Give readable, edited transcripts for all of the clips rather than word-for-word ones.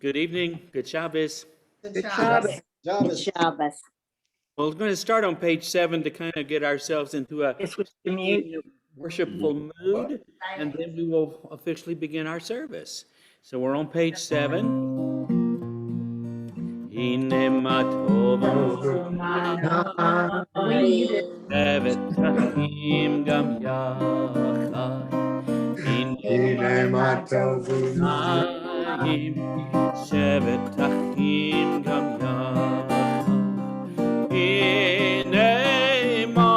Good evening. Good Shabbos. Good Shabbat. Shabbos. Well, we're going to start on page 7 to kind of get ourselves into a Yes, with the mute. worshipful mood, and then we will officially begin our service. So we're on page 7. Hine ma tovu shevet tachim gam yachad. Hine ma tovu shevet tachim gam yachad. Hine ma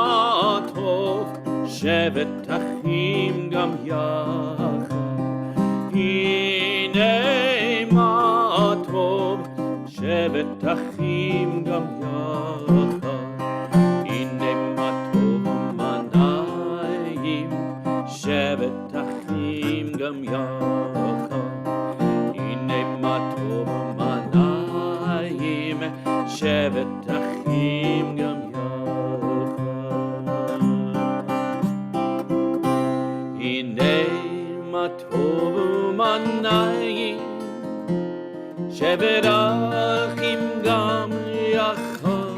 tov shevet tachim gam yachad. Hine ma tov shevet tachim gam yachad. Hine ma tov manayim shevet tachim gam yachad. Hine ma tov manayim shevet tachim gam yachad. Hine ma tov manayim shevet achim gam yachad.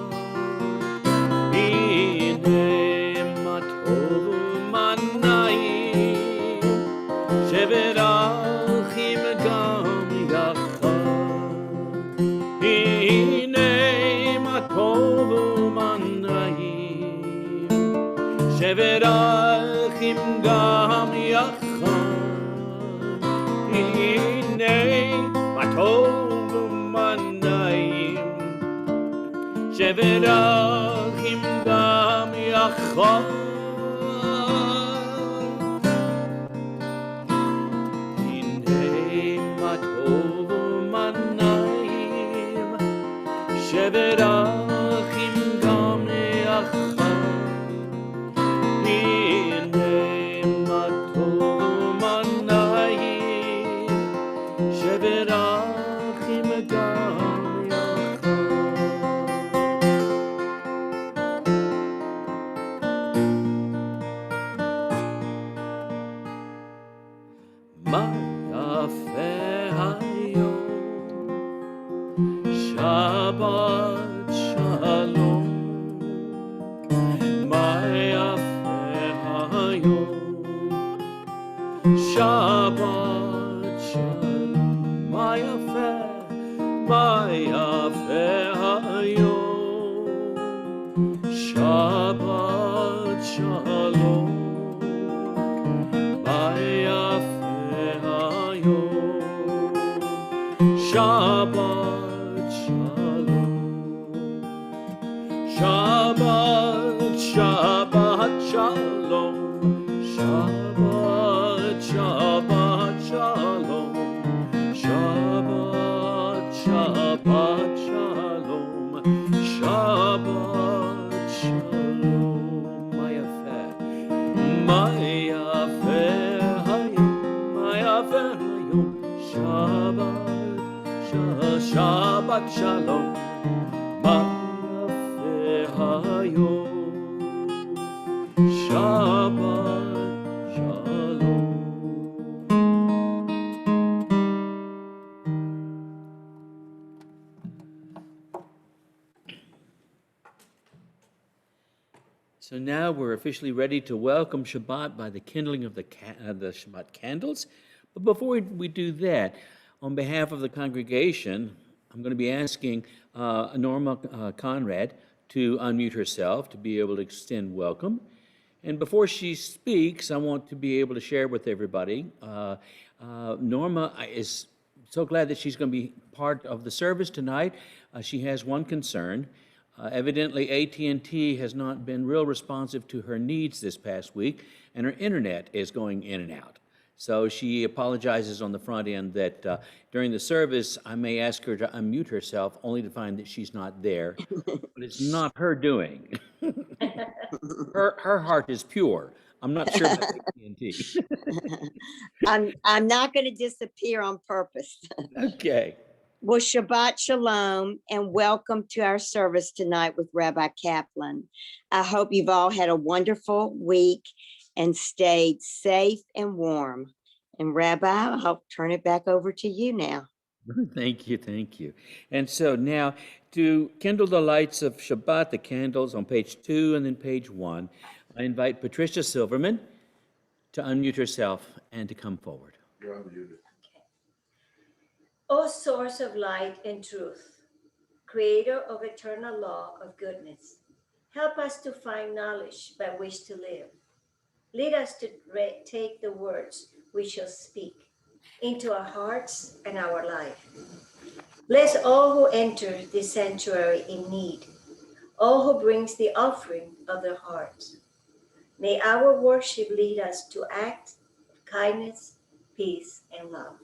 Hine ma tov manayim shevet achim gam yachad. Hine ma tov manayim shevet achim gam yachad. Hine ma tov manayim shevet achim gam yachad. Hine ma tov manayim shevet achim gam yachad. Hine ma tov manayim shevet achim gam yachad. Ma yafe hayom, Shabbat shalom. Ma yafe hayom, Shabbat shalom. Ma yafe hayom, Shabbat shalom. Ma yafe hayom, Shabbat shalom. Shabbat, Shabbat shalom. Shabbat, Shabbat shalom. Shabbat, Shabbat shalom. Shabbat shalom. Ma yafe hayom, ma yafe hayom. Shabbat shalom. Ma yafe hayom, Shabbat shalom. So now we're officially ready to welcome Shabbat by the kindling of the Shabbat candles. But before we do that, on behalf of the congregation, I'm going to be asking Norma Conrad to unmute herself to be able to extend welcome. And before she speaks, I want to be able to share with everybody. Norma is so glad that she's going to be part of the service tonight. She has one concern. Evidently, AT&T has not been real responsive to her needs this past week, and her internet is going in and out. So she apologizes on the front end that during the service, I may ask her to unmute herself, only to find that she's not there. But it's not her doing. Her heart is pure. I'm not sure about AT&T. I'm not going to disappear on purpose. Okay. Well, Shabbat Shalom and welcome to our service tonight with Rabbi Kaplan. I hope you've all had a wonderful week and stayed safe and warm. And Rabbi, I'll turn it back over to you now. Thank you, thank you. And so now, to kindle the lights of Shabbat, the candles on page 2 and then page 1, I invite Patricia Silverman to unmute herself and to come forward. You're unmuted. O source of light and truth, creator of eternal law of goodness, help us to find knowledge by which to live. Lead us to take the words we shall speak into our hearts and our life. Bless all who enter this sanctuary in need, all who brings the offering of their hearts. May our worship lead us to act of kindness, peace, and love.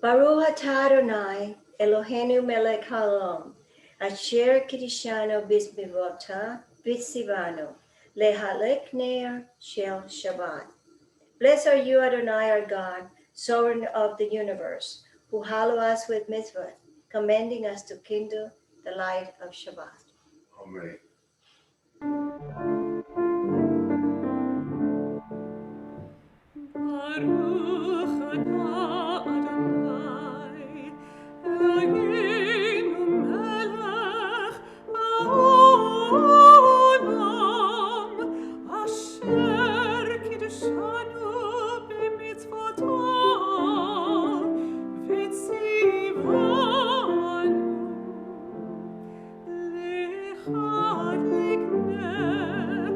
Baruch atah Adonai, Eloheinu melech haolam, asher kiddushanu b'mivotah v'tzivanu, lehalek ner shel Shabbat. Blessed are you, Adonai, our God, sovereign of the universe, who hallow us with mitzvah, commanding us to kindle the light of Shabbat. Amen. Baruch atah Adonai, Eloheinu melech haolam, asher kiddushanu b'mitzvotav v'tzivanu lechad likneh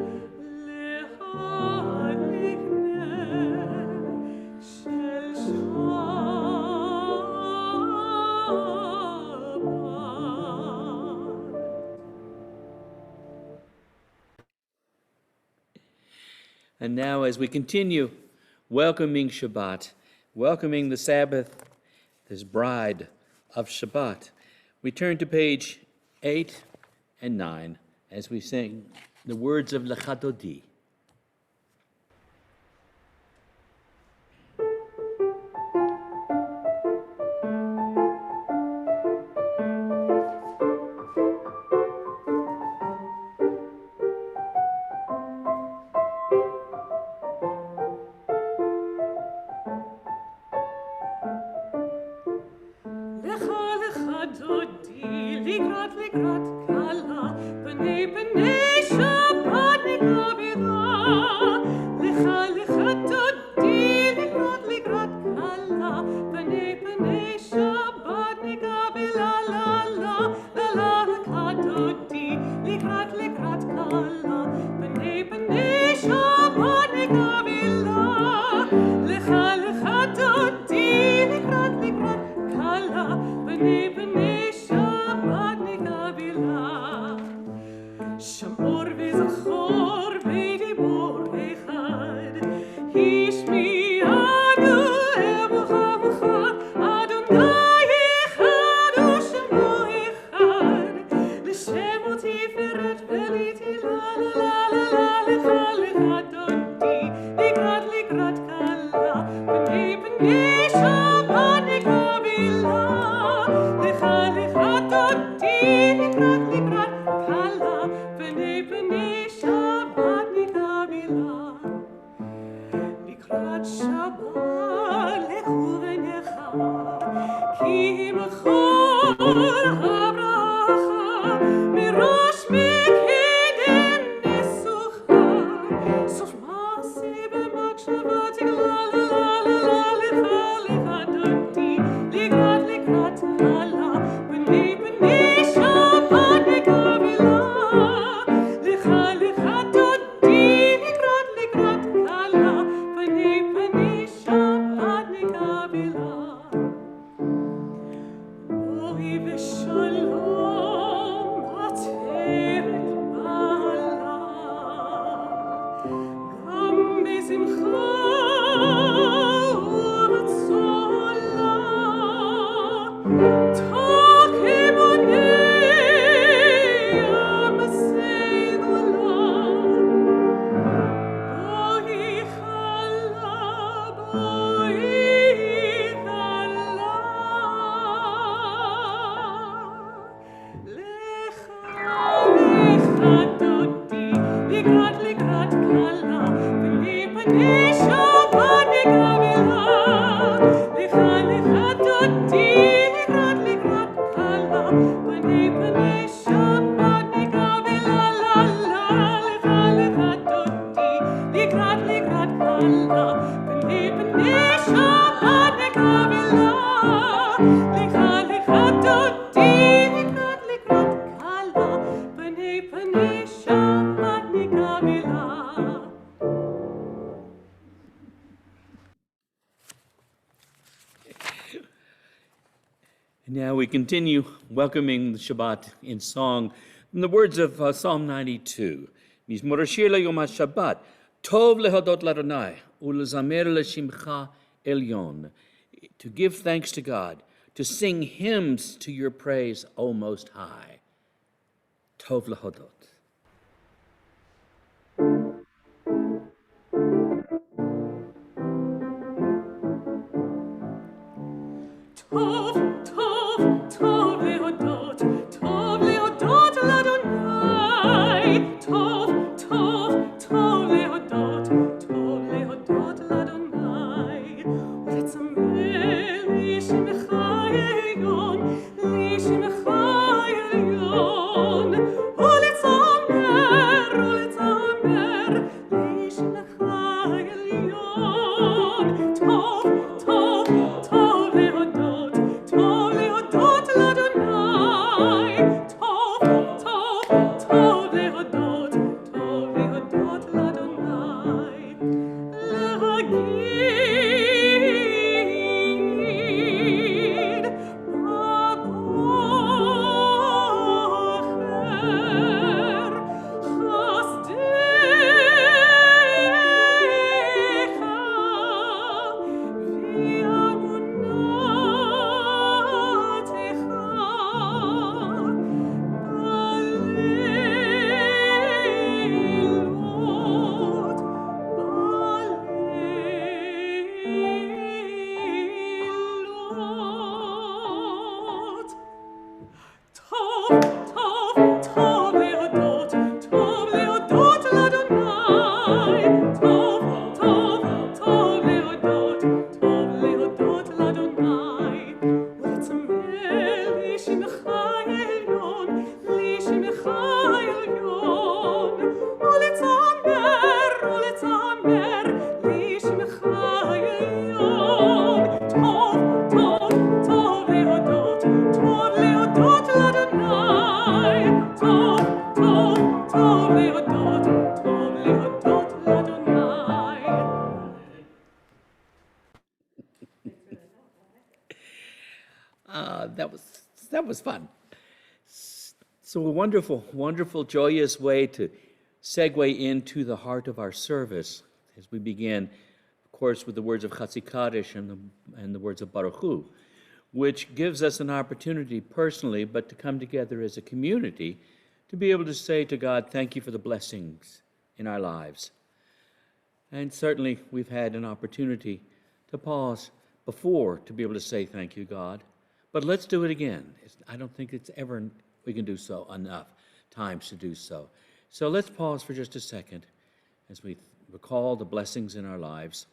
shel Shabbat. And now, as we continue welcoming Shabbat, welcoming the Sabbath, this bride of Shabbat, we turn to page 8 and 9 as we sing the words of Lechadodi. Lecha lecha dodi, ligrat ligrat kala, b'nei b'nei Shabbat nikabila. Lecha lecha dodi, ligrat ligrat kala, b'nei b'nei Shabbat nikabila. La la la la lecha dodi, ligrat ligrat kala, b'nei b'nei Shabbat nikabila. Lecha lecha dodi, ligrat ligrat kala, b'nei b'nei Shabbat nikabila. Shamor v'zachor b'dibur echad, hishmi'anu elocha v'chad, Adonai echad u'shemo echad, l'shemo tiferet v'litila. La la la lecha lecha dodi, ligrat ligrat kala, b'nei b'nei Shabbat nikabila. Lecha lecha dodi, ligrat ligrat kala, b'nei b'nei Shabbat nikabila. Likrat Shabbat lechu v'necha, ki b'chol habracha, mirosh mikeden nesucha, sof ma'aseh b'makshava tigla. La la la la lecha lecha dodi, ligrat ligrat kala, b'nei b'nei Shabbat nikabila. Lecha lecha dodi, ligrat ligrat kala, b'nei b'nei Shabbat nikabila. Ohi v'shalom ateret ba'ala, gam b'simcha u'b'tzola. Tak emonei amasei gula, לקראת קלה, בני בני שבת נגאלה. לך דודי, לקראת קלה, בני בני שבת נגאלה. לך דודי, לקראת קלה, בני בני שבת נגאלה. לך דודי, לקראת קלה, בני שבת נגאלה. Now we continue welcoming the Shabbat in song from the words of Psalm 92. Mizmor Shir Yom HaShabbat, Tov lehodot l'Adonai, ulezamer l'shimcha elyon. To give thanks to God, to sing hymns to your praise, O Most High. Tov lehodot. טוב, טוב, טוב להודות לאדוני. טוב, טוב, טוב להודות לאדוני. ולצמא לי שמך עליון, ולצמר לי שמך עליון. טוב, טוב, טוב להודות לאדוני. טוב, טוב, טוב להודות לאדוני. להגיד בבוקר חסדיך בלילות. טוב, טוב, טוב להודות לאדוני. טוב, טוב, טוב להודות לאדוני. ולצמא לי שמך עליון, ולצמר לי שמך עליון. טוב, טוב, טוב להודות לאדוני. טוב, טוב, טוב להודות לאדוני. That was fun. So a wonderful, wonderful, joyous way to segue into the heart of our service as we begin, of course, with the words of Chatzi Kaddish and the words of Baruch Hu, which gives us an opportunity personally, but to come together as a community to be able to say to God, thank you for the blessings in our lives. And certainly we've had an opportunity to pause before to be able to say thank you, God. But let's do it again. I don't think it's ever we can do so enough times to do so. So let's pause for just a second as we recall the blessings in our lives,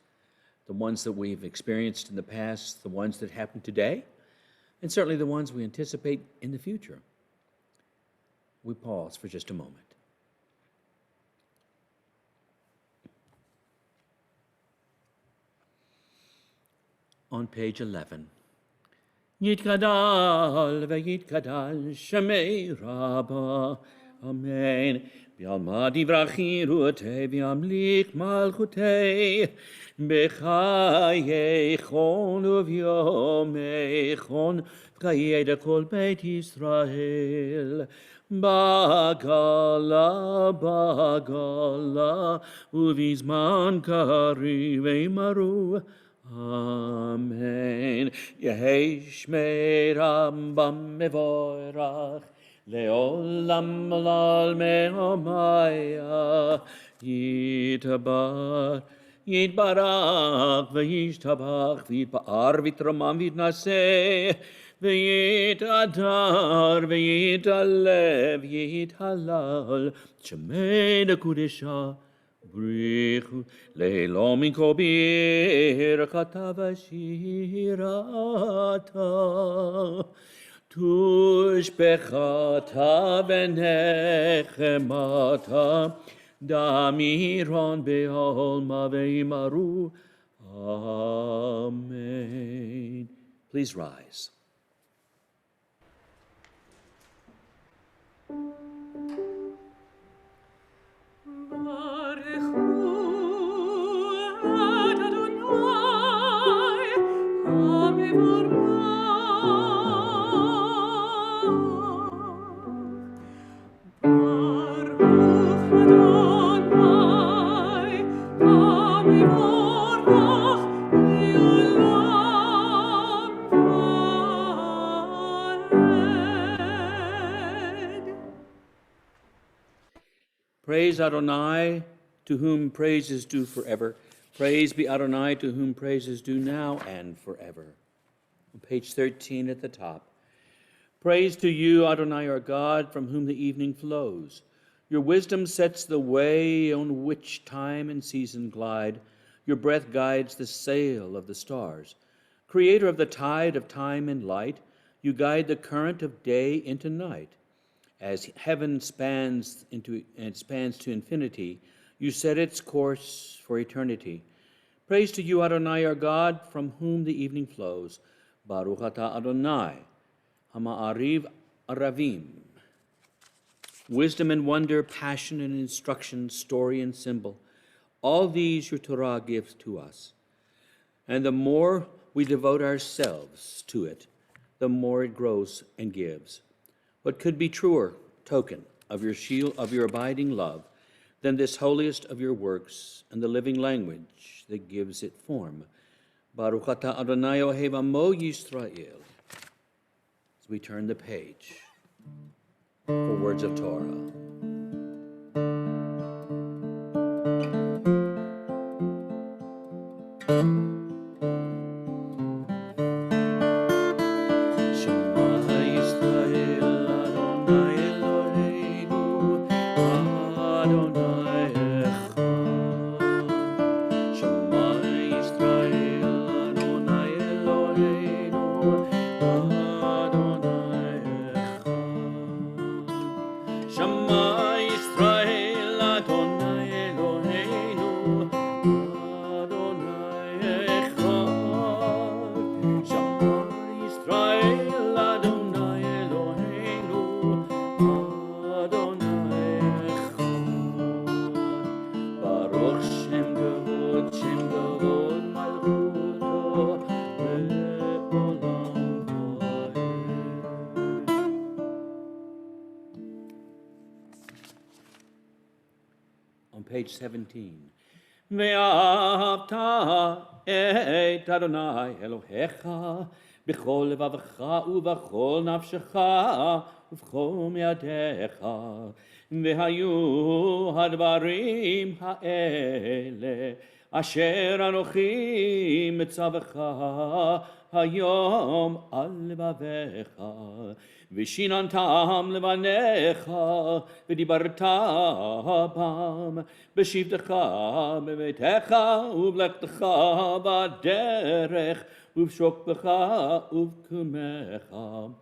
the ones that we've experienced in the past, the ones that happen today, and certainly the ones we anticipate in the future. We pause for just a moment. On page 11. Yitkadal ve'yitkadal shemei Rabba, Amen. V'yalma divrachim ruotei v'yamlich malchutei b'chayeichon u'v'yomeichon v'chayei kol beit Yisrael. Bagala, bagala, u'v'zman kari ve'maru. Amen. Yehei shmei Rambam mevorach, leolam olal me'omaya, yitabar, yitbarach, v'yishtabach, v'yitpa'ar, v'yitramam, v'yitnaseh, ויתהדר ויתעלב יתהלל שמי לקודשה בריחו לילו מנקו ברכתה ושירתה תושבחתה ונחמתה דמירון בעולמה וימרו Amen. Please rise. Praise Adonai, to whom praise is due forever. Praise be Adonai, to whom praise is due now and forever. On page 13 at the top. Praise to you, Adonai, our God, from whom the evening flows. Your wisdom sets the way on which time and season glide. Your breath guides the sail of the stars. Creator of the tide of time and light, you guide the current of day into night. As heaven spans to infinity, you set its course for eternity. Praise to you, Adonai, our God, from whom the evening flows. Baruch atah Adonai, hama'ariv aravim. Wisdom and wonder, passion and instruction, story and symbol, all these your Torah gives to us. And the more we devote ourselves to it, the more it grows and gives. What could be truer token of your shield, of your abiding love, than this holiest of your works and the living language that gives it form? Baruch atah Adonai Ohev Amo Yisrael. As we turn the page for words of Torah. On page 17. Ve'ahavta et Adonai Elohecha b'chol levavecha u'v'chol nafshecha u'v'chol me'adecha ve'hayu hadvarim ha'ele asher anochi mitzavecha hayom al levavecha Vishinantam levanecha, v'dibarta bam, b'shivtecha b'vetecha, u'v'lechtecha b'derech, u'v'shokbecha u'v'kumecha,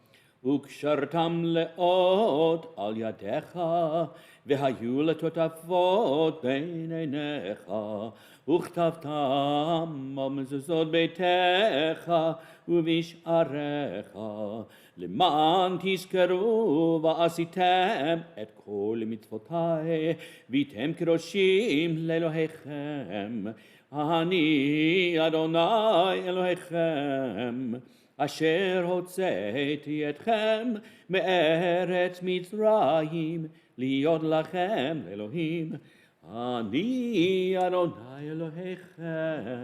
u'kshartam le'ot al yadecha, v'hayu letotafot b'neinecha, u'chtavtam al mezuzot beitecha, u'v'isharecha, למען תזכרו ועשיתם את כל מצוותי והייתם קדושים לאלוהיכם. אני אדוני אלוהיכם אשר הוצאתי אתכם מארץ מצרים להיות לכם לאלוהים. אני אדוני אלוהיכם.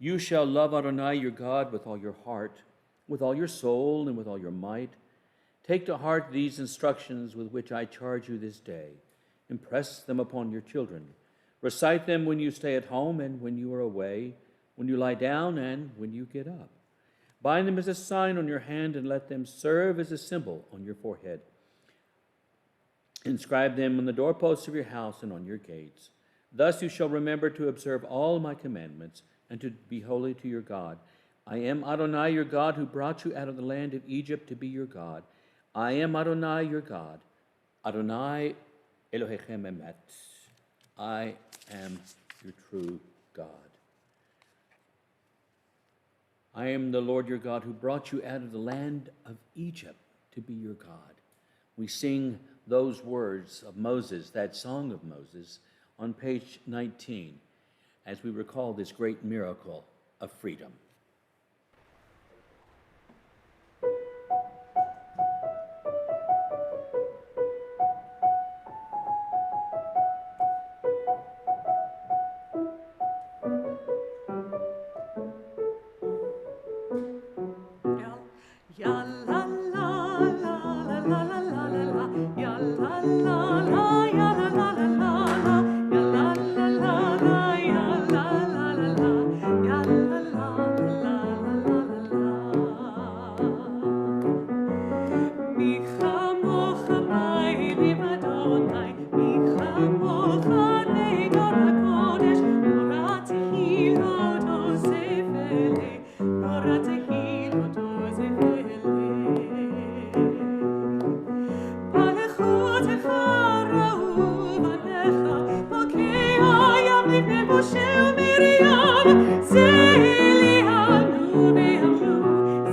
You shall love Adonai your God with all your heart, with all your soul and with all your might. Take to heart these instructions with which I charge you this day. Impress them upon your children. Recite them when you stay at home and when you are away, when you lie down and when you get up. Bind them as a sign on your hand and let them serve as a symbol on your forehead. Inscribe them on the doorposts of your house and on your gates. Thus you shall remember to observe all my commandments and to be holy to your God. I am Adonai your God who brought you out of the land of Egypt to be your God. I am Adonai your God. Adonai Elohechem Emet. I am your true God. I am the Lord your God who brought you out of the land of Egypt to be your God. We sing those words of Moses, that song of Moses, on page 19, as we recall this great miracle of freedom. Ya la la la la la la la la, ya la la la, ya la la la la, ya la la la la, ya la la la la, ya la la la la la la. Mi chamocha ba'elim Adonai, mi chamocha neidor hakodesh, nora tehilot ozevele, nora tehilot ozevele. בלכותך ראו בניך, בוקי הים לפני משה ומרים, זה אליהו ואמרו,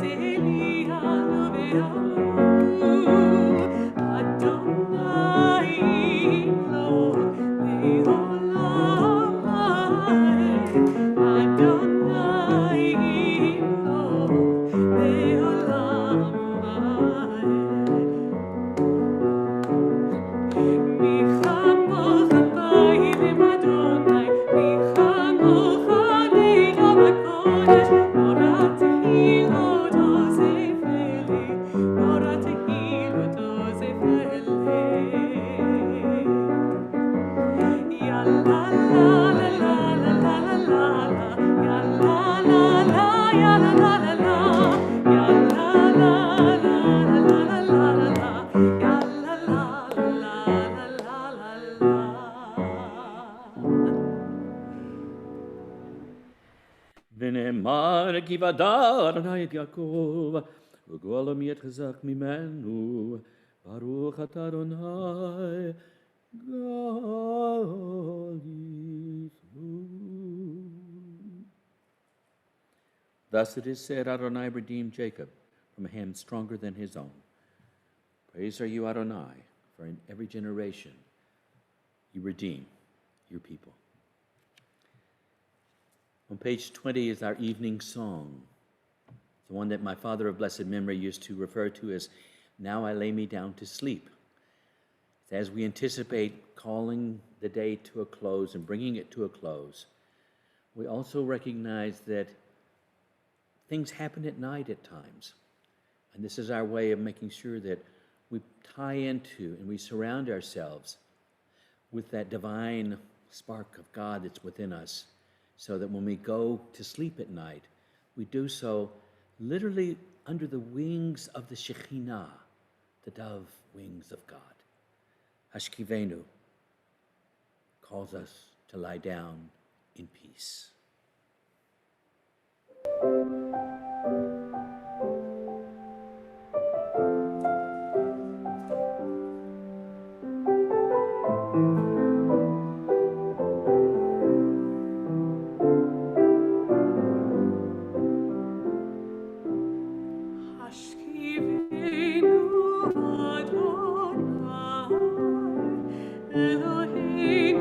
זה אליהו ואמרו, אדוני ימלוך לעולם ועד, אדוני ימלוך לעולם ועד. Mi chamocha ba'elim Adonai, mi chamocha neidor hakodesh, nora tehilot ozevele, nora tehilot ozevele. Ya la la la la la la la la, ya la la la, ya la la la la, ya la la la la la la la, ya la la la la la la. ונאמר כי ודע אדוני את יעקב, וגואל עמי את חזק ממנו, ברוך אתה אדוני, גאל ישראל. Thus it is said, Adonai redeemed Jacob from a hand stronger than his own. Praise are you, Adonai, for in every generation you redeem your people. On page 20 is our evening song, the one that my father of blessed memory used to refer to as, Now I Lay Me Down to Sleep. As we anticipate calling the day to a close and bringing it to a close, we also recognize that things happen at night at times. And this is our way of making sure that we tie into and we surround ourselves with that divine spark of God that's within us, so that when we go to sleep at night, we do so literally under the wings of the Shekhinah, the dove wings of God. Hashkivenu calls us to lie down in peace. Elohim,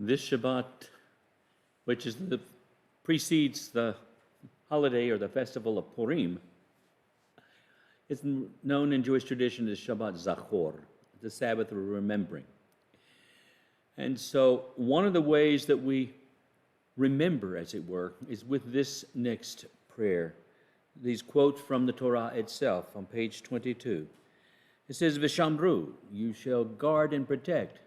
This Shabbat, which precedes the holiday or the festival of Purim, is known in Jewish tradition as Shabbat Zachor, the Sabbath of remembering. And so one of the ways that we remember, as it were, is with this next prayer. These quotes from the Torah itself on page 22. It says, Vishamru, you shall guard and protect.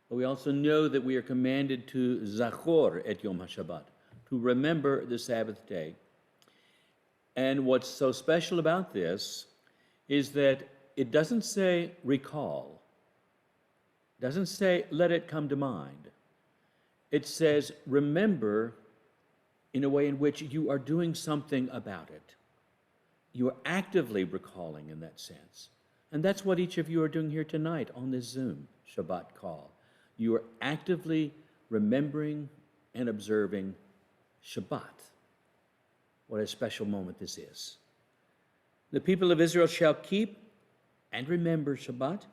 But we also know that we are commanded to Zachor et Yom HaShabbat, to remember the Sabbath day. And what's so special about this is that it doesn't say recall. It doesn't say let it come to mind. It says remember in a way in which you are doing something about it. You are actively recalling in that sense. And that's what each of you are doing here tonight on this Zoom Shabbat call. You are actively remembering and observing Shabbat. What a special moment this is. The people of Israel shall keep and remember Shabbat,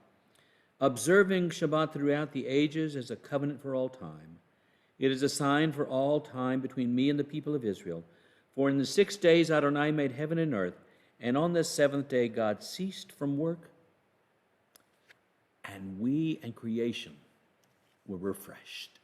observing Shabbat throughout the ages as a covenant for all time. It is a sign for all time between me and the people of Israel. For in the 6 days Adonai made heaven and earth, and on the seventh day God ceased from work, and we and creation were refreshed.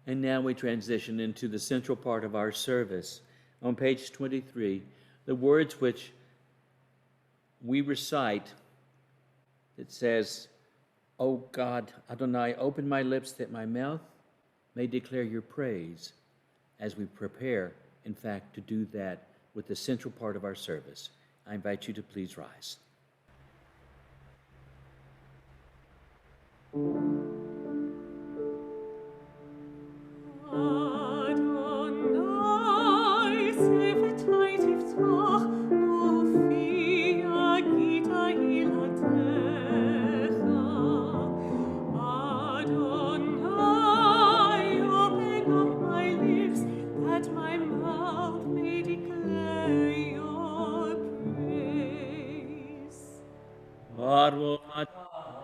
And now we transition into the central part of our service. On page 23, the words which we recite, it says, O God, Adonai, open my lips that my mouth may declare your praise, as we prepare, in fact, to do that with the central part of our service. I invite you to please rise.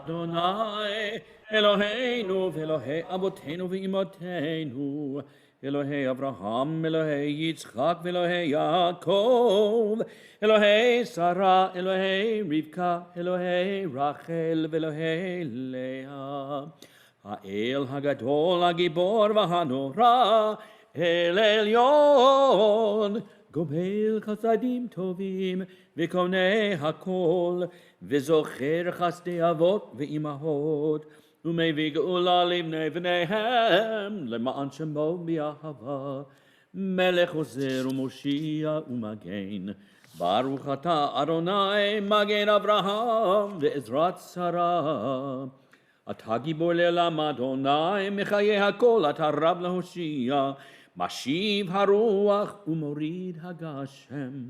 Adonai, Eloheinu, v'Elohei Avotenu v'Imotenu, Elohei Avraham, Elohei Yitzchak, Elohei Yaakov, Elohei Sarah, Elohei Rivka, Elohei Rachel, Elohei Leah. Ha'el Hagadol, Hagibor, V'hanora, El Elyon, Gomel Chasadim Tovim, V'konei Hakol, V'zocher Chasdei Avot V'imahot, Umevig Ula Livnei V'neihem, Lema'an Shemo B'Yahava, Melech Ozer U'Moshia U'Magen, Baruch Ata Adonai, Magen Avraham, V'Ezrat Sarah, אתה גיבור לעולם אדוני, מחיי הכל אתה רב להושיע, משיב הרוח ומוריד הגשם.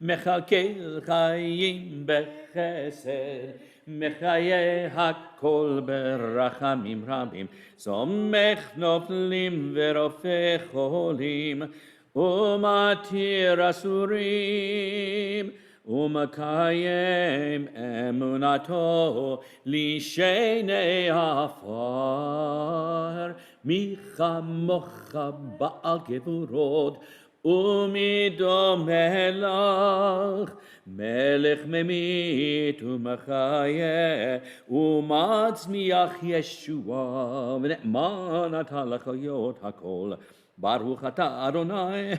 מחכה חיים בחסד, מחיי הכל ברחמים רבים, סומך נופלים ורופא חולים, ומתיר אסורים. ומקיים אמונתו לשני עפר, מי כמוך בעל גבורות ומדומה לך, מלך ממית ומחיה ומצמיח ישועה, ונאמן אתה לחיות הכל, ברוך אתה אדוני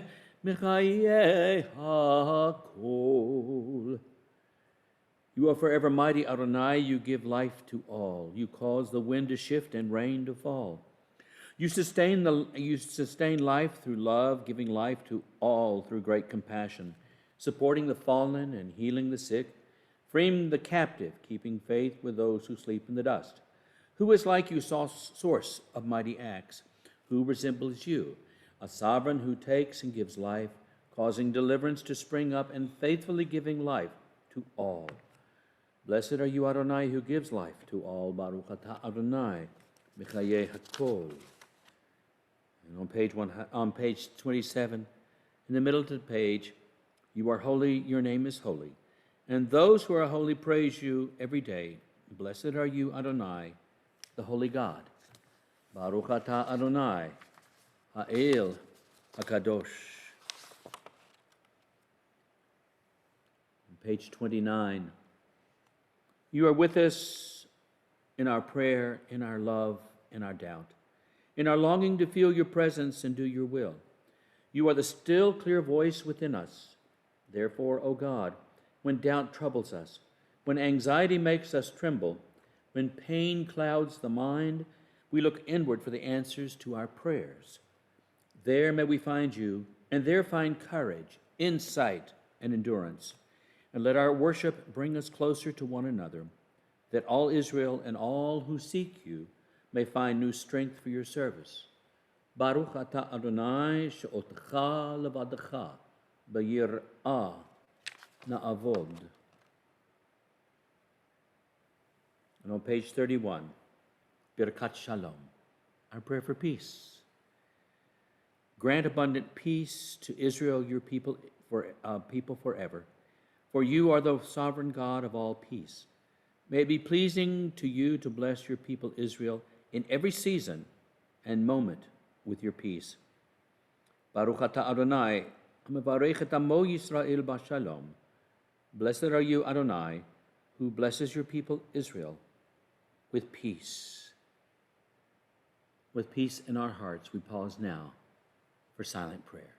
Mechaye hakol. You are forever mighty, Adonai. You give life to all. You cause the wind to shift and rain to fall. You sustain life through love, giving life to all through great compassion, supporting the fallen and healing the sick, freeing the captive, keeping faith with those who sleep in the dust. Who is like you, source of mighty acts? Who resembles you? A sovereign who takes and gives life, causing deliverance to spring up and faithfully giving life to all. Blessed are you, Adonai, who gives life to all. Baruch atah Adonai, Mechaye Hakol. And on page 27, in the middle of the page, you are holy, your name is holy. And those who are holy praise you every day. Blessed are you, Adonai, the holy God. Baruch atah Adonai, Ha'el HaKadosh. Page 29. You are with us in our prayer, in our love, in our doubt, in our longing to feel your presence and do your will. You are the still, clear voice within us. Therefore, O God, when doubt troubles us, when anxiety makes us tremble, when pain clouds the mind, we look inward for the answers to our prayers. There may we find you, and there find courage, insight, and endurance. And let our worship bring us closer to one another, that all Israel and all who seek you may find new strength for your service. Baruch atah Adonai she'otecha levadecha b'yir'ah na'avod. And on page 31, Birkat Shalom, our prayer for peace. Grant abundant peace to Israel, your people forever. For you are the sovereign God of all peace. May it be pleasing to you to bless your people Israel in every season and moment with your peace. Baruch atah Adonai, hamevarech et amo Yisrael b'shalom. Blessed are you, Adonai, who blesses your people Israel with peace. With peace in our hearts, we pause now for silent prayer.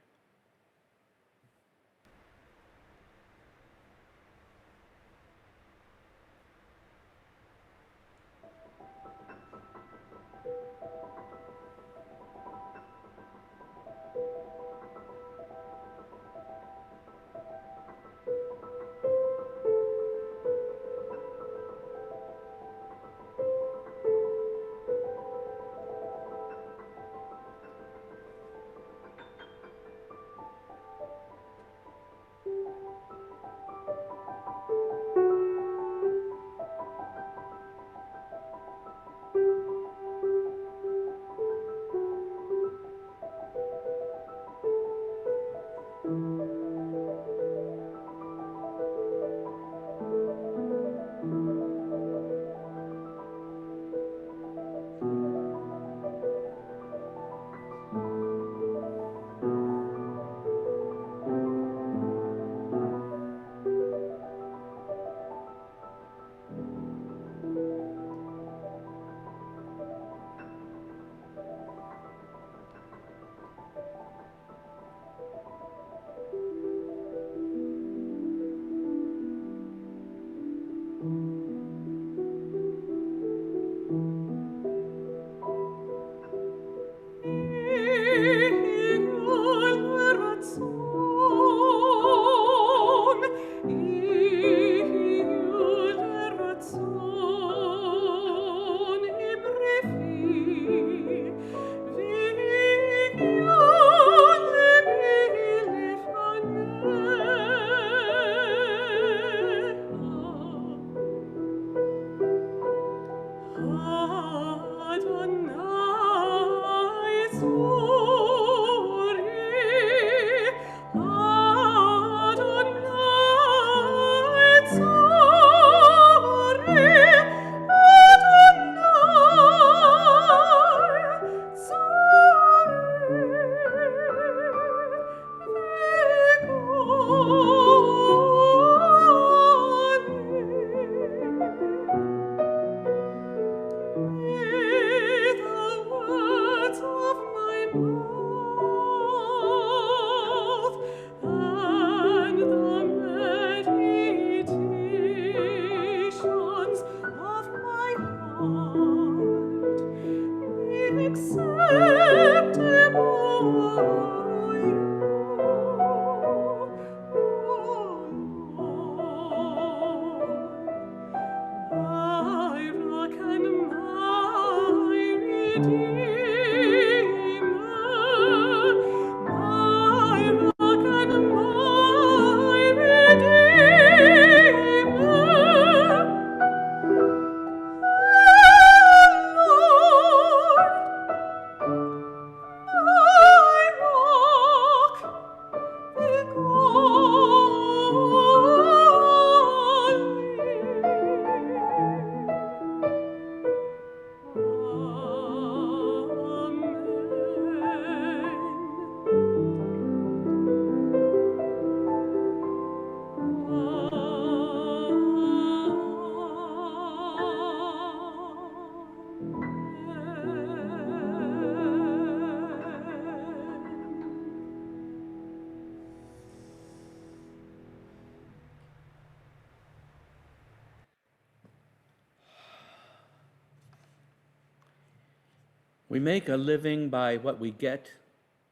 We make a living by what we get.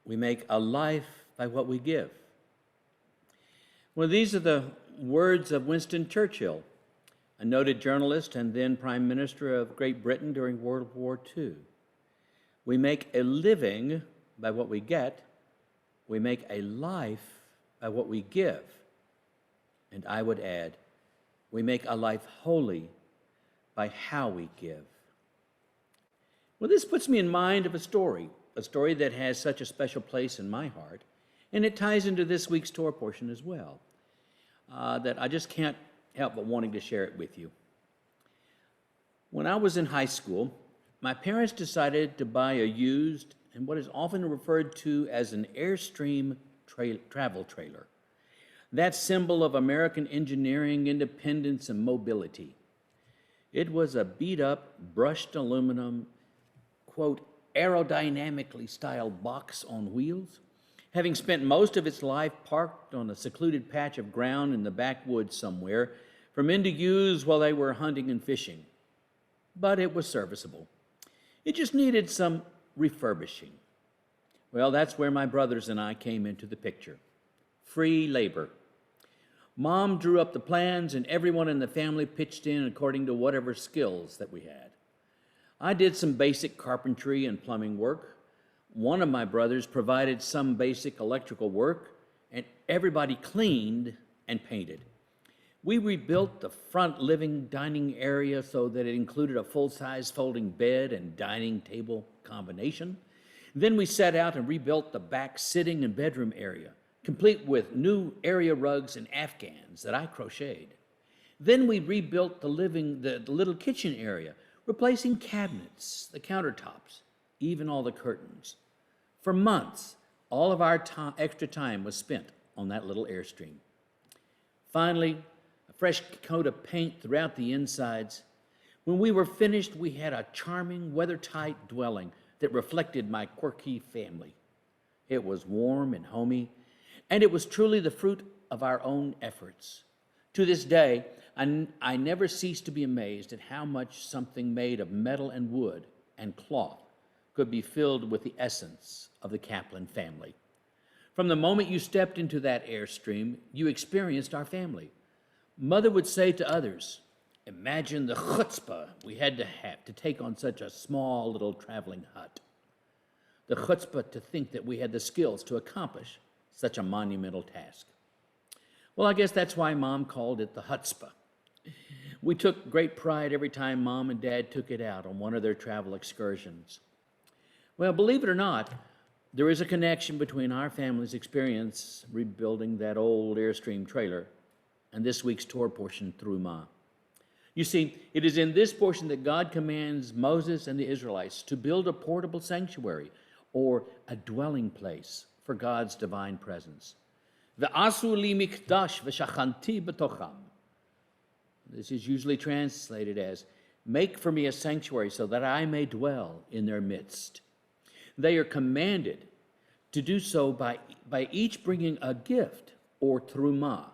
We make a life by what we give. Well, these are the words of Winston Churchill, a noted journalist and then Prime Minister of Great Britain during World War II. We make a living by what we get. We make a life by what we give. And I would add, we make a life holy by how we give. Well, this puts me in mind of a story that has such a special place in my heart, and it ties into this week's Torah portion as well, that I just can't help but wanting to share it with you. When I was in high school, my parents decided to buy a used and what is often referred to as an Airstream travel trailer, that symbol of American engineering, independence, and mobility. It was a beat-up, brushed aluminum, quote, aerodynamically styled box on wheels, having spent most of its life parked on a secluded patch of ground in the backwoods somewhere for men to use while they were hunting and fishing. But it was serviceable. It just needed some refurbishing. Well, that's where my brothers and I came into the picture. Free labor. Mom drew up the plans, and everyone in the family pitched in according to whatever skills that we had. I did some basic carpentry and plumbing work. One of my brothers provided some basic electrical work, and everybody cleaned and painted. We rebuilt the front living dining area so that it included a full-size folding bed and dining table combination. Then we set out and rebuilt the back sitting and bedroom area, complete with new area rugs and afghans that I crocheted. Then we rebuilt the little kitchen area, replacing cabinets, the countertops, even all the curtains. For months, all of our extra time was spent on that little Airstream. Finally, a fresh coat of paint throughout the insides. When we were finished, we had a charming, weather-tight dwelling that reflected my quirky family. It was warm and homey, and it was truly the fruit of our own efforts. To this day, I never cease to be amazed at how much something made of metal and wood and cloth could be filled with the essence of the Kaplan family. From the moment you stepped into that Airstream, you experienced our family. Mother would say to others, imagine the chutzpah we had to take on such a small little traveling hut. The chutzpah to think that we had the skills to accomplish such a monumental task. Well, I guess that's why Mom called it the chutzpah. We took great pride every time Mom and Dad took it out on one of their travel excursions. Well, believe it or not, there is a connection between our family's experience rebuilding that old Airstream trailer and this week's Torah portion through Ma. You see, it is in this portion that God commands Moses and the Israelites to build a portable sanctuary or a dwelling place for God's divine presence. V'asu li mikdash v'shachanti b'tocham. This is usually translated as, make for me a sanctuary so that I may dwell in their midst. They are commanded to do so by each bringing a gift or truma,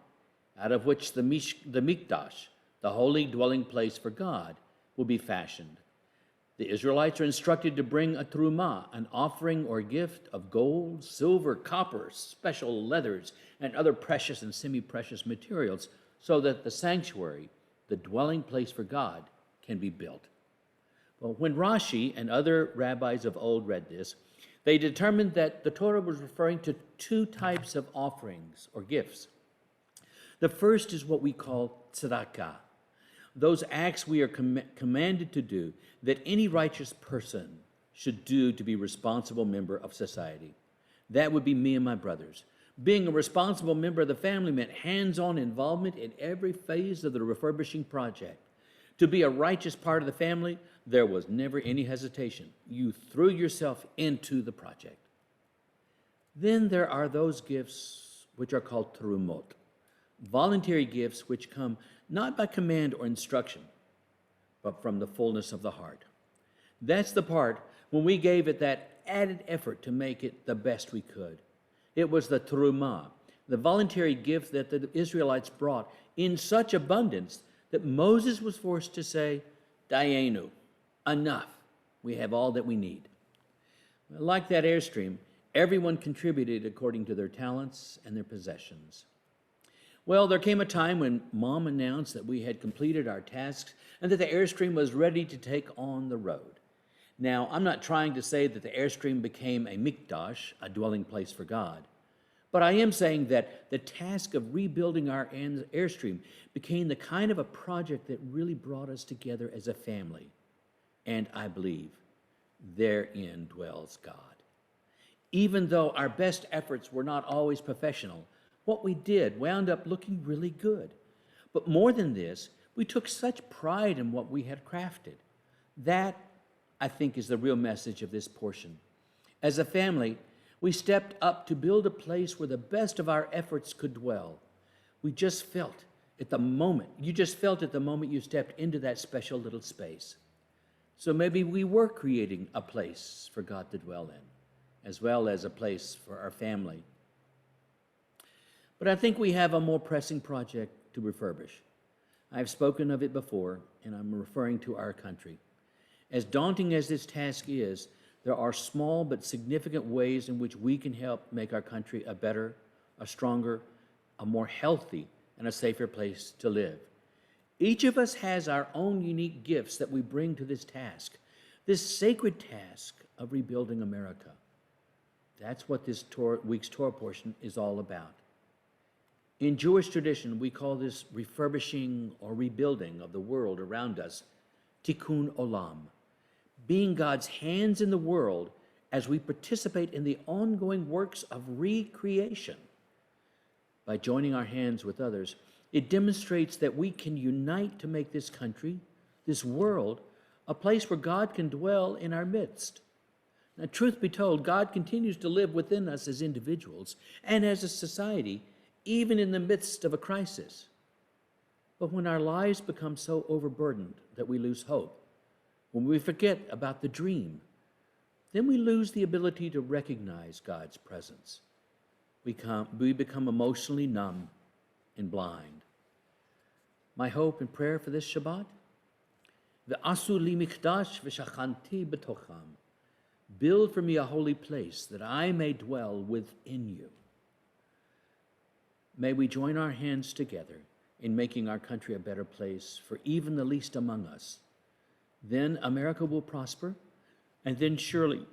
out of which the mikdash, the holy dwelling place for God, will be fashioned. The Israelites are instructed to bring a truma, an offering or gift of gold, silver, copper, special leathers, and other precious and semi-precious materials, so that the sanctuary, the dwelling place for God, can be built. Well, when Rashi and other rabbis of old read this, they determined that the Torah was referring to two types of offerings or gifts. The first is what we call tzedakah, those acts we are commanded to do that any righteous person should do to be a responsible member of society. That would be me and my brothers. Being a responsible member of the family meant hands-on involvement in every phase of the refurbishing project. To be a righteous part of the family, there was never any hesitation. You threw yourself into the project. Then there are those gifts which are called terumot, voluntary gifts which come not by command or instruction, but from the fullness of the heart. That's the part when we gave it that added effort to make it the best we could. It was the terumah, the voluntary gift that the Israelites brought in such abundance that Moses was forced to say, Dayenu, enough, we have all that we need. Like that Airstream, everyone contributed according to their talents and their possessions. Well, there came a time when Mom announced that we had completed our tasks and that the Airstream was ready to take on the road. Now, I'm not trying to say that the Airstream became a mikdash, a dwelling place for God, but I am saying that the task of rebuilding our Airstream became the kind of a project that really brought us together as a family. And I believe therein dwells God. Even though our best efforts were not always professional, what we did wound up looking really good. But more than this, we took such pride in what we had crafted. That, I think, is the real message of this portion. As a family, we stepped up to build a place where the best of our efforts could dwell. We just felt at the moment, you just felt at the moment you stepped into that special little space. So maybe we were creating a place for God to dwell in, as well as a place for our family. But I think we have a more pressing project to refurbish. I've spoken of it before, and I'm referring to our country. As daunting as this task is, there are small but significant ways in which we can help make our country a better, a stronger, a more healthy, and a safer place to live. Each of us has our own unique gifts that we bring to this task, this sacred task of rebuilding America. That's what this week's Torah portion is all about. In Jewish tradition, we call this refurbishing or rebuilding of the world around us, tikkun olam, being God's hands in the world as we participate in the ongoing works of recreation. By joining our hands with others, it demonstrates that we can unite to make this country, this world, a place where God can dwell in our midst. Now, truth be told, God continues to live within us as individuals and as a society, even in the midst of a crisis. But when our lives become so overburdened that we lose hope, when we forget about the dream, then we lose the ability to recognize God's presence. We become emotionally numb and blind. My hope and prayer for this Shabbat? V'asu li mikdash v'shachanti b'tocham. Build for me a holy place that I may dwell within you. May we join our hands together in making our country a better place for even the least among us. Then America will prosper, and then surely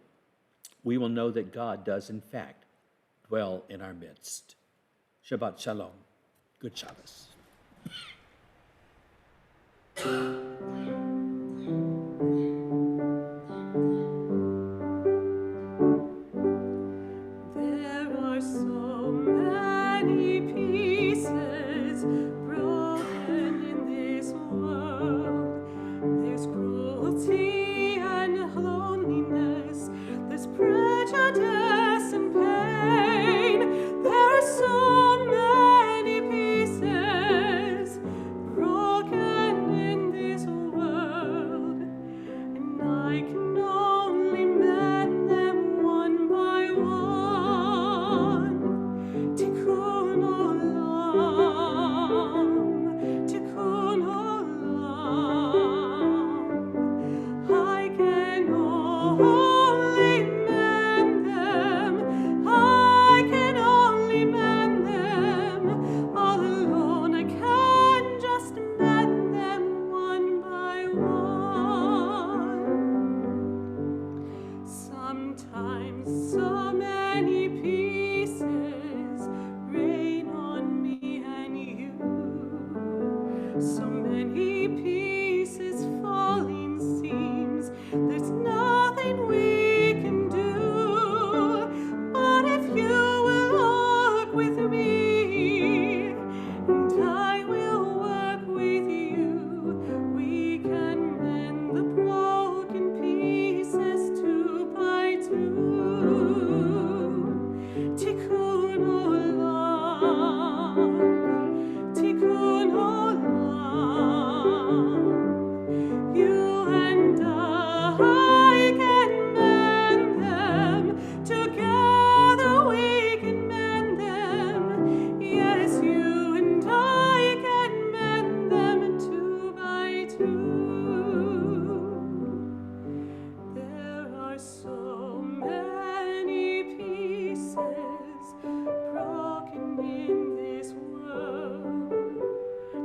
we will know that God does in fact dwell in our midst. Shabbat Shalom. Good Shabbos. There are so many pieces broken in this world. There's cruelty and loneliness. There's prejudice and pain. There are so many pieces broken in this many pieces falling seems. There's nothing we can do. But if you will walk with me, and I will work with you, we can mend the broken pieces two by two. Tikkun olam, tikkun olam. You and I can mend them. Together we can mend them. Yes, you and I can mend them two by two. There are so many pieces broken in this world.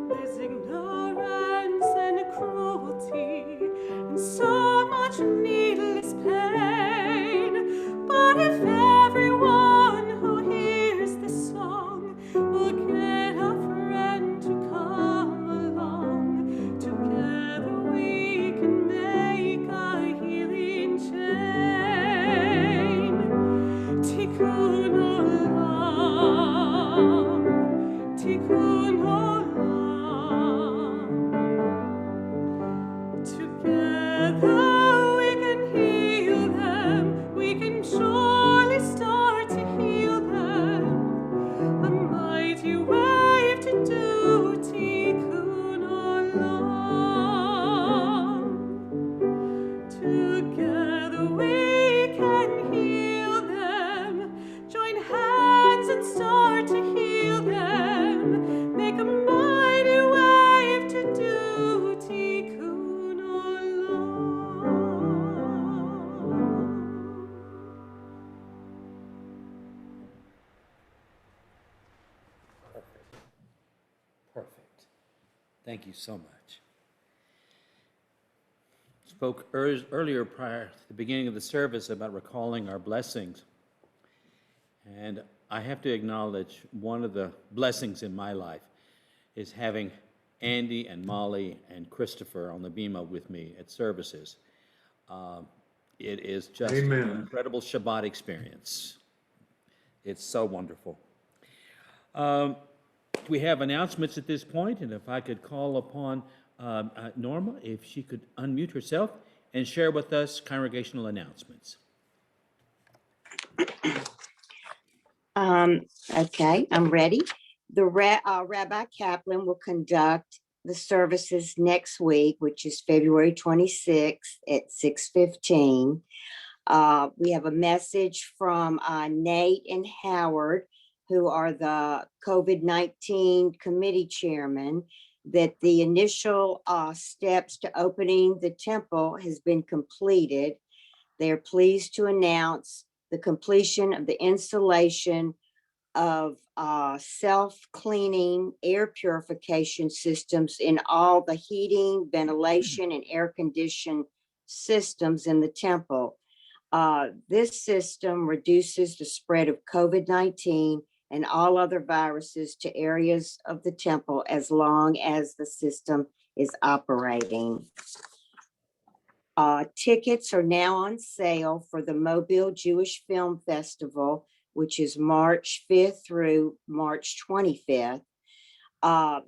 There's ignorance and cruelty and so much needless pain. But if everyone who hears this song will get a friend to come along, together we can make a healing chain. Tikkun olam, tikkun olam. Together we can heal them. We can surely start to heal them. A mighty wave to do. Tikkun olam. Together we can heal them. Join hands and start to heal them. Make a mighty wave to do. Tikkun olam. Perfect. Thank you so much. Spoke earlier prior to the beginning of the service about recalling our blessings. And I have to acknowledge one of the blessings in my life is having Andy and Molly and Christopher on the bima with me at services. It is just an incredible Shabbat experience. It's so wonderful. We have announcements at this point, and if I could call upon Norma, if she could unmute herself and share with us congregational announcements. Okay, I'm ready. The Rabbi Kaplan will conduct the services next week, which is February 26th at 6:15. We have a message from Nate and Howard, who are the COVID-19 committee chairman, that the initial steps to opening the temple has been completed. They are pleased to announce the completion of the installation of self-cleaning air purification systems in all the heating, ventilation, and air conditioned systems in the temple. This system reduces the spread of COVID-19 and all other viruses to areas of the temple as long as the system is operating. Tickets are now on sale for the Mobile Jewish Film Festival, which is March 5th through March 25th.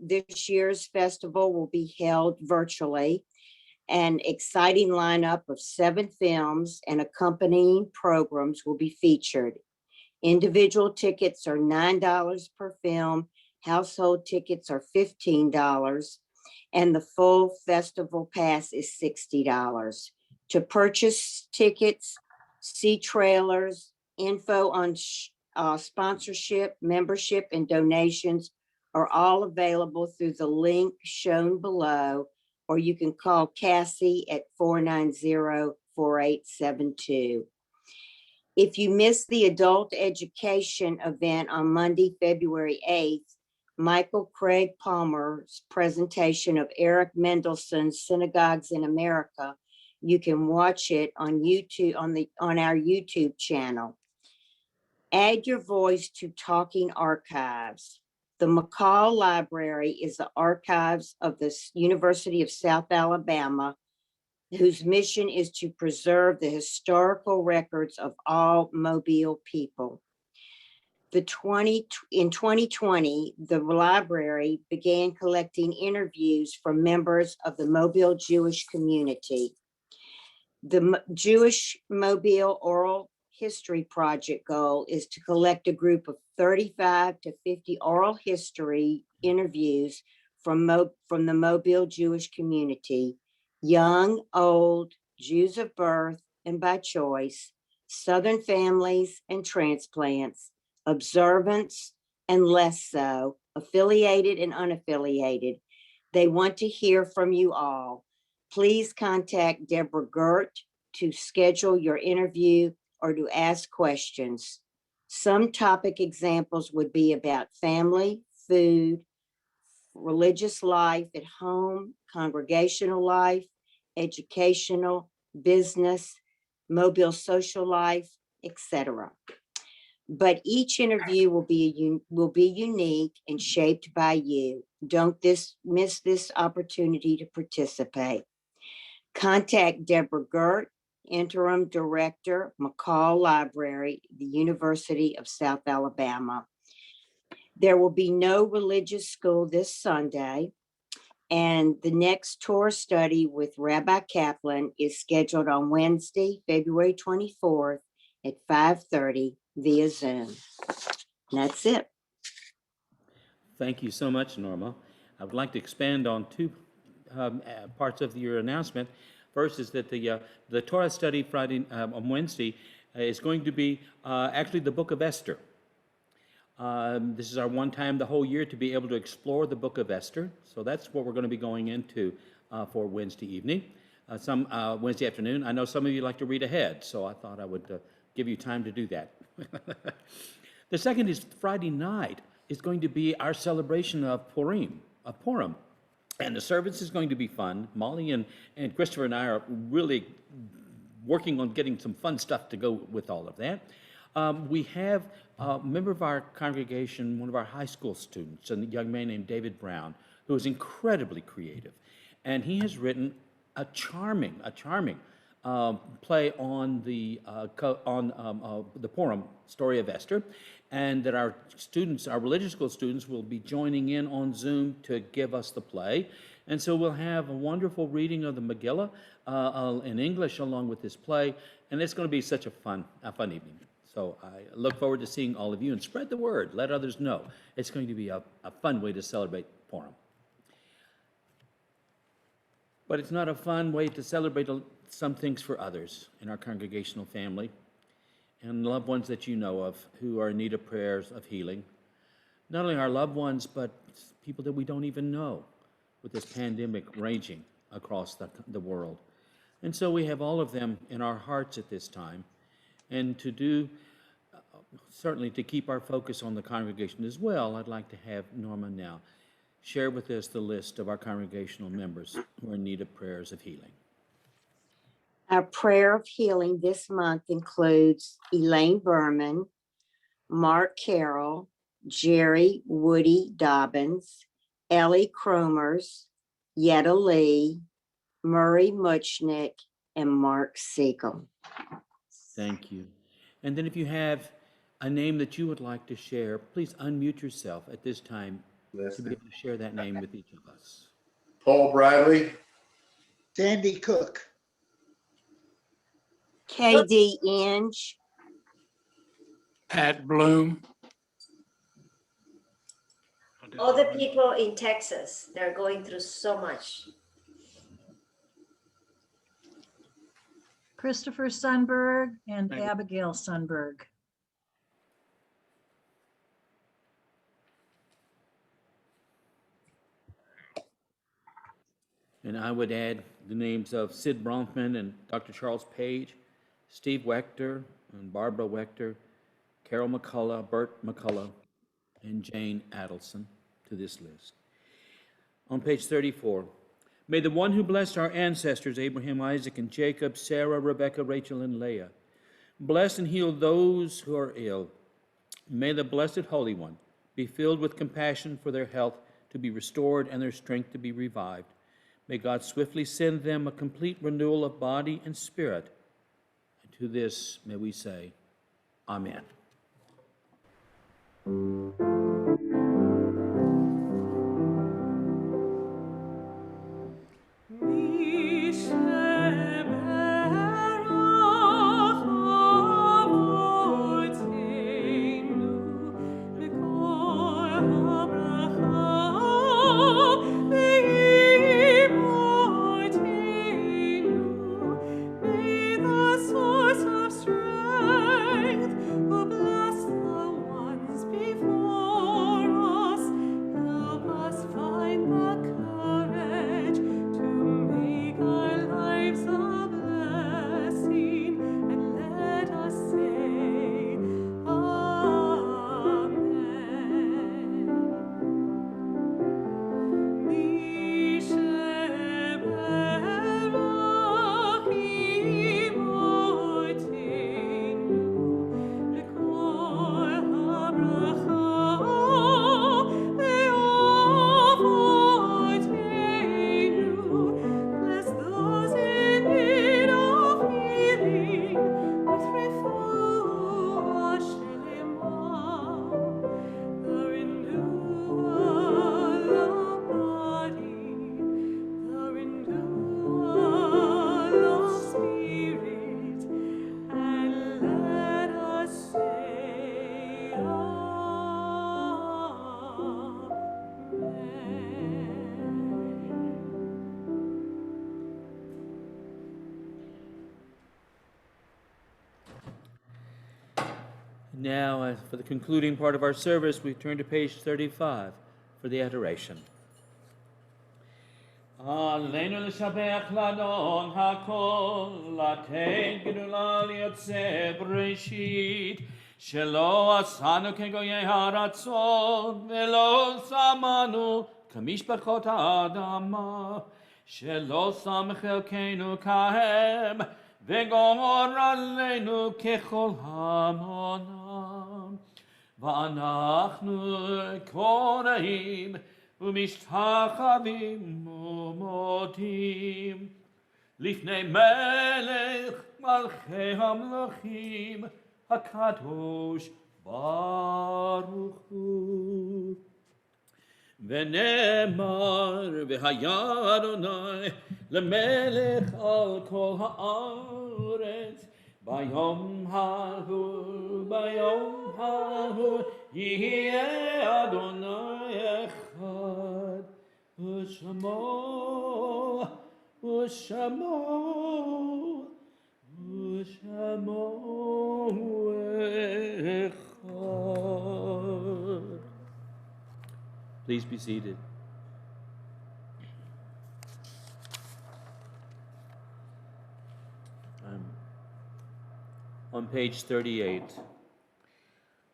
This year's festival will be held virtually. An exciting lineup of 7 films and accompanying programs will be featured. Individual tickets are $9 per film. Household tickets are $15. And the full festival pass is $60. To purchase tickets, see trailers, info on sponsorship, membership, and donations are all available through the link shown below, or you can call Cassie at 490-4872. If you missed the adult education event on Monday, February 8th, Michael Craig Palmer's presentation of Eric Mendelssohn's Synagogues in America, you can watch it on YouTube, on our YouTube channel. Add your voice to Talking Archives. The McCall Library is the archives of the University of South Alabama, whose mission is to preserve the historical records of all Mobile people. In 2020, the library began collecting interviews from members of the Mobile Jewish community. The Jewish Mobile Oral History Project goal is to collect a group of 35 to 50 oral history interviews from the Mobile Jewish community, young, old, Jews of birth and by choice, Southern families and transplants, observants and less so, affiliated and unaffiliated. They want to hear from you all. Please contact Deborah Gert to schedule your interview or to ask questions. Some topic examples would be about family, food, religious life at home, congregational life, educational, business, Mobile social life, etc. But each interview will be unique and shaped by you. Don't miss this opportunity to participate. Contact Deborah Gert, Interim Director, McCall Library, the University of South Alabama. There will be no religious school this Sunday, and the next Torah study with Rabbi Kaplan is scheduled on Wednesday, February 24th at 5:30 via Zoom. And that's it. Thank you so much, Norma. I would like to expand on two parts of your announcement. First is that the Torah study on Wednesday is going to be actually the book of Esther. This is our one time the whole year to be able to explore the book of Esther. So that's what we're going to be going into for Wednesday evening, Wednesday afternoon. I know some of you like to read ahead, so I thought I would give you time to do that. The second is Friday night is going to be our celebration of Purim. And the service is going to be fun. Molly and Christopher and I are really working on getting some fun stuff to go with all of that. We have a member of our congregation, one of our high school students, a young man named David Brown, who is incredibly creative. And he has written a charming play on the Purim story of Esther, and that our students, our religious school students, will be joining in on Zoom to give us the play. And so we'll have a wonderful reading of the Megillah in English along with this play, and it's going to be such a fun evening. So I look forward to seeing all of you, and spread the word. Let others know. It's going to be a fun way to celebrate Purim. But it's not a fun way to celebrate some things for others in our congregational family and loved ones that you know of who are in need of prayers of healing. Not only our loved ones, but people that we don't even know with this pandemic raging across the world. And so we have all of them in our hearts at this time. And to do, certainly to keep our focus on the congregation as well, I'd like to have Norma now share with us the list of our congregational members who are in need of prayers of healing. Our prayer of healing this month includes Elaine Berman, Mark Carroll, Jerry Woody Dobbins, Ellie Cromers, Yetta Lee, Murray Muchnick, and Mark Siegel. Thank you. And then if you have a name that you would like to share, please unmute yourself at this time to be able to share that name with each of us. Paul Bradley. Sandy Cook. KD Inge, Pat Bloom. All the people in Texas, they're going through so much. Christopher Sundberg and Thank you. Abigail Sundberg. And I would add the names of Sid Bronfman and Dr. Charles Page, Steve Wechter and Barbara Wechter, Carol McCullough, Bert McCullough, and Jane Adelson to this list. On page 34, may the one who blessed our ancestors, Abraham, Isaac, and Jacob, Sarah, Rebekah, Rachel, and Leah, bless and heal those who are ill. May the Blessed Holy One be filled with compassion for their health to be restored and their strength to be revived. May God swiftly send them a complete renewal of body and spirit. And to this may we say, Amen. Find the courage to make our lives a blessing, and let us say, Amen. Bless those in need of healing with refuah shelema, the renewal of body, the renewal of spirit, and let us say, Now, for the concluding part of our service, we turn to page 35 for the adoration. עלינו לשבח לאדון הכל, לתת גדולה ליוצא בראשית, שלא עשנו כגויי הארצות, ולא שמנו כמשפחות האדמה, שלא שם חלקנו כהם, וגומר עלינו ככל המונם. ואנחנו קוראים ומשתחווים ומודים לפני מלך מלכי המלכים הקדוש ברוך הוא. ונאמר והיה אדוני למלך על כל הארץ ביום ההוא יהיה אדוני אחד ושמו אחד. Please be seated. On page 38.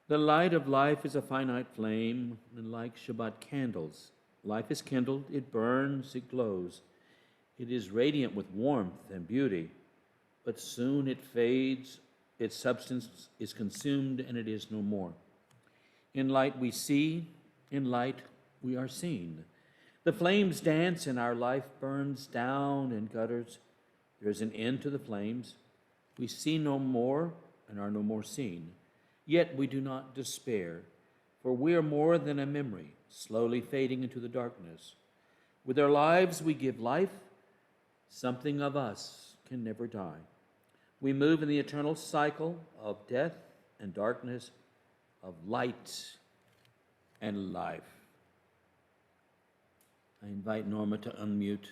The light of life is a finite flame, and like Shabbat candles, life is kindled, it burns, it glows. It is radiant with warmth and beauty, but soon it fades, its substance is consumed, and it is no more. In light we see, in light we are seen. The flames dance and our life burns down in gutters. There is an end to the flames. We see no more and are no more seen. Yet we do not despair, for we are more than a memory, slowly fading into the darkness. With our lives we give life. Something of us can never die. We move in the eternal cycle of death and darkness, of light and life. I invite Norma to unmute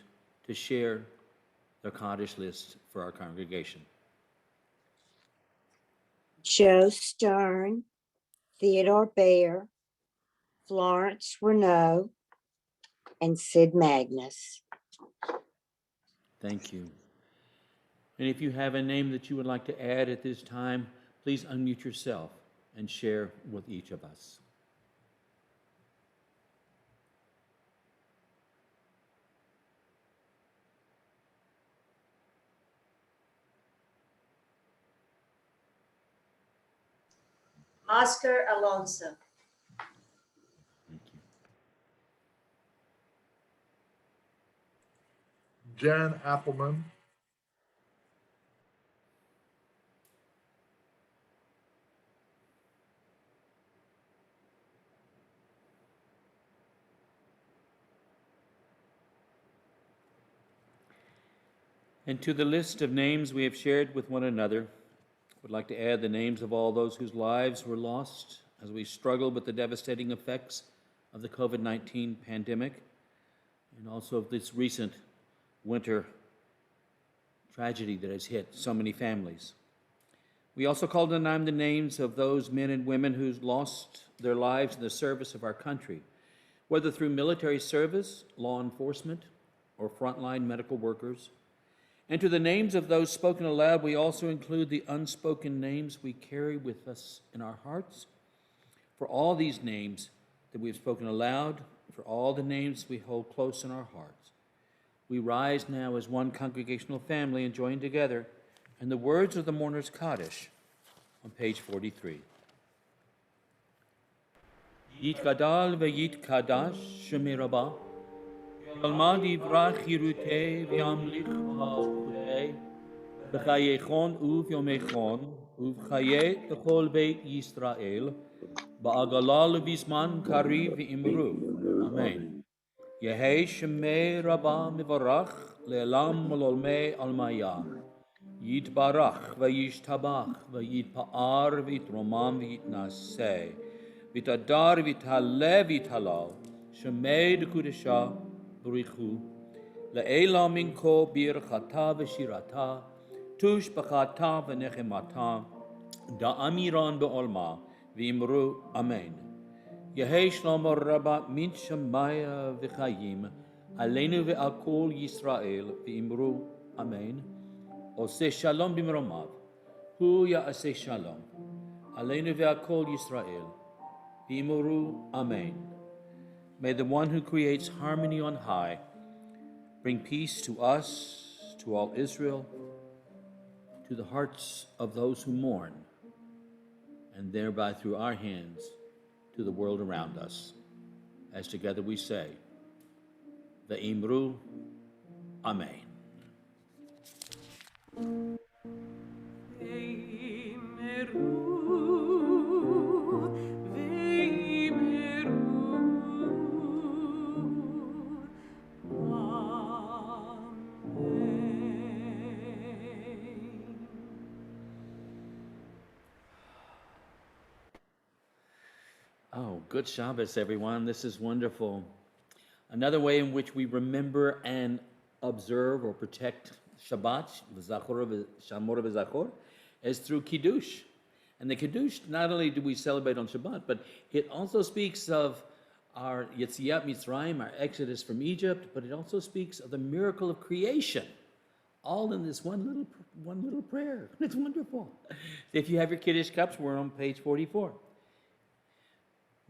to share the Kaddish list for our congregation. Joe Stern, Theodore Bayer, Florence Renault, and Sid Magnus. Thank you. And if you have a name that you would like to add at this time, please unmute yourself and share with each of us. Oscar Alonso. Jan Appleman, And to the list of names we have shared with one another, I would like to add the names of all those whose lives were lost as we struggle with the devastating effects of the COVID-19 pandemic and also of this recent winter tragedy that has hit so many families. We also call to mind the names of those men and women who lost their lives in the service of our country, whether through military service, law enforcement, or frontline medical workers. And to the names of those spoken aloud, we also include the unspoken names we carry with us in our hearts. For all these names that we have spoken aloud, for all the names we hold close in our hearts, we rise now as one congregational family and join together in the words of the mourner's Kaddish on page 43. Yit gadal ve'yit kadash shemirabah, Almad yivrach yiruteh v'yamlich v'ha'chuteh, b'chayechon u'v'yomechon, u'v'chayeh l'chol beit Yisrael, ba'agala le'vizman kariv v'imru. Amen. Yehei shemei rabba mivarach le'elam mololmei almaya. Yitbarach v'yishtabach v'yitpa'ar v'yitromam v'yitnaseh. V'tadar v'yithaleh v'yithalal. Shemei d'kudesha b'richu. Le'ela minko birchata v'shirata. Tush b'chata v'nechemata. Da'amiran be'olma v'imru amen. Yehei shlomo rabba min shemaya v'chayim. Aleinu ve'al kol Yisrael v'imru amen. Oseh shalom b'mromav. Hu ya'aseh shalom. Aleinu ve'al kol Yisrael v'imru amen. May the one who creates harmony on high bring peace to us, to all Israel, to the hearts of those who mourn, and thereby through our hands to the world around us. As together we say, Ve'imru, Amen. Oh, good Shabbos, everyone. This is wonderful. Another way in which we remember and observe or protect Shabbat, Shamor v'Zachor, is through Kiddush. And the Kiddush, not only do we celebrate on Shabbat, but it also speaks of our Yetziat Mitzrayim, our exodus from Egypt, but it also speaks of the miracle of creation, all in this one little prayer. It's wonderful. If you have your Kiddush cups, we're on page 44.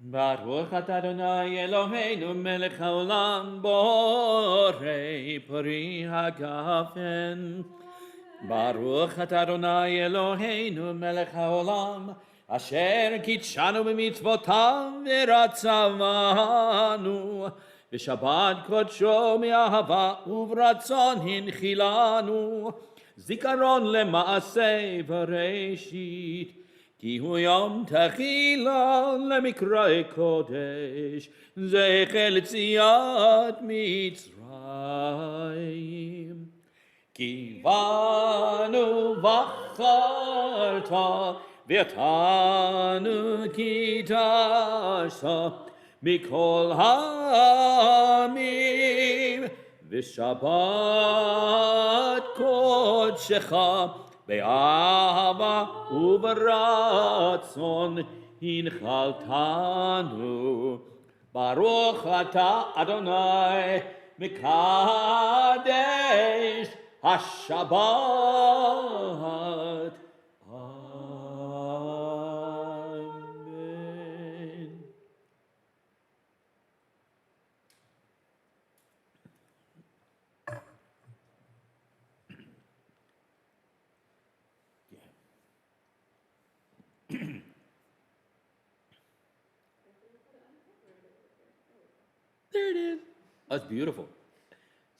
Baruch atah Adonai Eloheinu melech haolam borei pari hagafen. Baruch atah Adonai Eloheinu melech haolam asher kitshanu b'mitzvotav v'ratzavanu v'shabbat kodsho me'ahava uvratzon hinchilanu zikaron lema'aseh v'reshit כי הוא יום תחילה למקראי קודש, זכר ליציאת מצרים. כי בנו בחרת, ואתנו קידשת מכל העמים, ושבת קודשך באהבה וברצון הנחלתנו. ברוך אתה אדוני מקדש השבת. אמן. There it is. That's beautiful.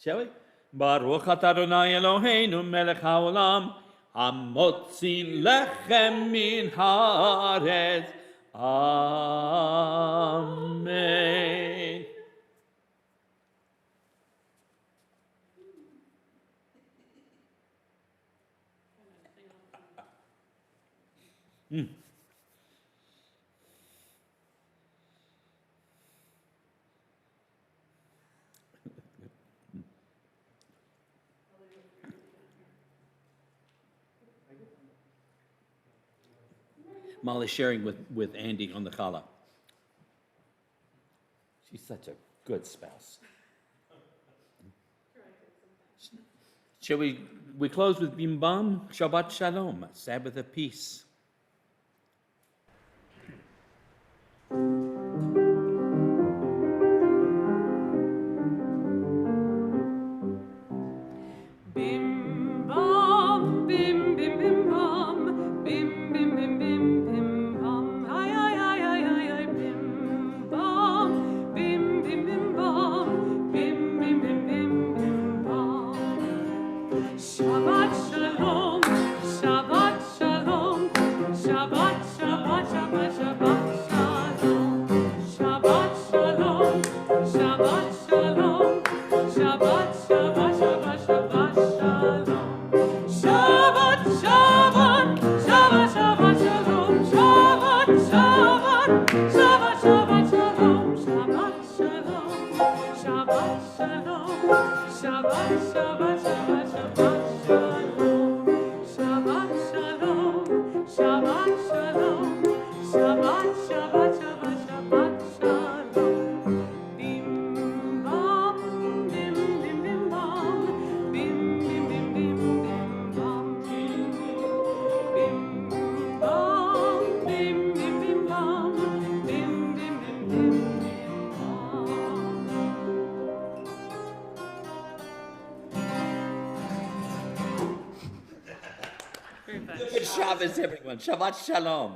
Shall we? Baruch atah Adonai Eloheinu melech haolam, hamotzi lechem min haaretz. Amen. Molly's sharing with Andy on the challah. She's such a good spouse. Shall we close with Bim Bam? Shabbat Shalom, Sabbath of peace. Bim bam, bim bim bim bam, bim bim bim bim bim bam, ay ay ay ay ay ay, bim bam, bim bim bim bam, bim bim bim bim bim bam. Shabbat shalom, Shabbat shalom, Shabbat Shabbat Shabbat Shabbat shalom, Shabbat shalom, Shabbat shalom, Shabbat Shabbat Shabbat Shabbat shalom, Shabbat Shabbat Shabbat Shabbat shalom, Shabbat Shabbat Shabbat Shabbat shalom, Shabbat shalom, Shabbat shalom, Shabbat Shabbat Shabbat Shabbat shalom, Shabbat shalom, Shabbat shalom, Shabbat Shabbat Shabbat Shabbat shalom. Bim bam, bim bim bim bam, bim bim bim bim bim bam, bim bam, bim bim bim bam, bim bim bim bim bim bam. Good Shabbos, everyone. Shabbat Shalom.